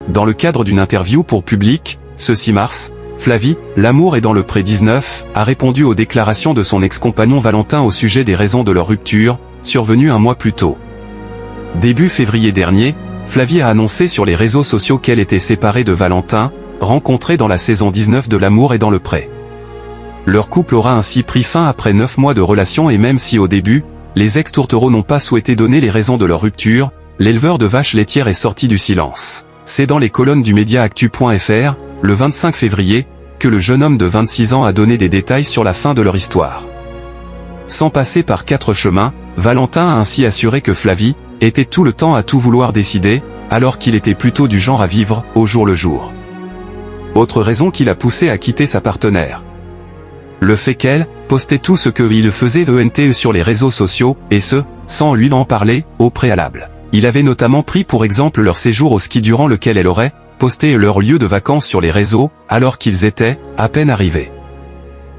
dans le cadre d'une interview pour Public, ce 6 mars, Flavie, L'amour est dans le pré 19, a répondu aux déclarations de son ex-compagnon Valentin au sujet des raisons de leur rupture, survenue un mois plus tôt. Début février dernier, Flavie a annoncé sur les réseaux sociaux qu'elle était séparée de Valentin, rencontré dans la saison 19 de L'amour est dans le pré. Leur couple aura ainsi pris fin après 9 mois de relation et même si au début, les ex-tourtereaux n'ont pas souhaité donner les raisons de leur rupture, l'éleveur de vaches laitières est sorti du silence. C'est dans les colonnes du média actu.fr, le 25 février, que le jeune homme de 26 ans a donné des détails sur la fin de leur histoire. Sans passer par 4 chemins, Valentin a ainsi assuré que Flavie était tout le temps à tout vouloir décider, alors qu'il était plutôt du genre à vivre au jour le jour. Autre raison qui l'a poussé à quitter sa partenaire. Le fait qu'elle postait tout ce qu'il faisait sur les réseaux sociaux, et ce, sans lui en parler, au préalable. Il avait notamment pris pour exemple leur séjour au ski durant lequel elle aurait posté leur lieu de vacances sur les réseaux, alors qu'ils étaient à peine arrivés.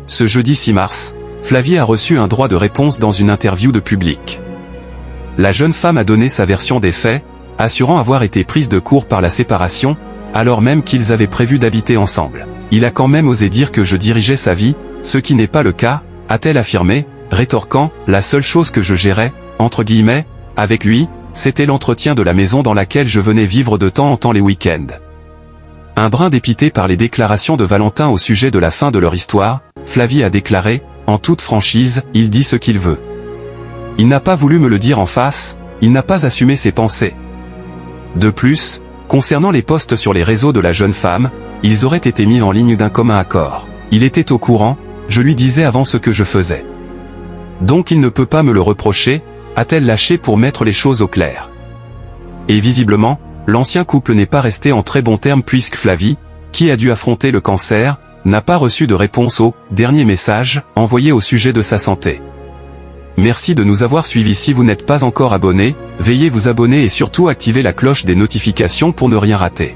Ce jeudi 6 mars, Flavie a reçu un droit de réponse dans une interview de Public. La jeune femme a donné sa version des faits, assurant avoir été prise de court par la séparation, alors même qu'ils avaient prévu d'habiter ensemble. Il a quand même osé dire que je dirigeais sa vie, ce qui n'est pas le cas, a-t-elle affirmé, rétorquant, la seule chose que je gérais, entre guillemets, avec lui, c'était l'entretien de la maison dans laquelle je venais vivre de temps en temps les week-ends. Un brin dépité par les déclarations de Valentin au sujet de la fin de leur histoire, Flavie a déclaré, en toute franchise, il dit ce qu'il veut. Il n'a pas voulu me le dire en face, il n'a pas assumé ses pensées. De plus, concernant les posts sur les réseaux de la jeune femme, ils auraient été mis en ligne d'un commun accord. Il était au courant, je lui disais avant ce que je faisais. Donc il ne peut pas me le reprocher, a-t-elle lâché pour mettre les choses au clair. Et visiblement, l'ancien couple n'est pas resté en très bons termes puisque Flavie, qui a dû affronter le cancer, n'a pas reçu de réponse au dernier message envoyé au sujet de sa santé. Merci de nous avoir suivis. Si vous n'êtes pas encore abonné, veuillez vous abonner et surtout activer la cloche des notifications pour ne rien rater.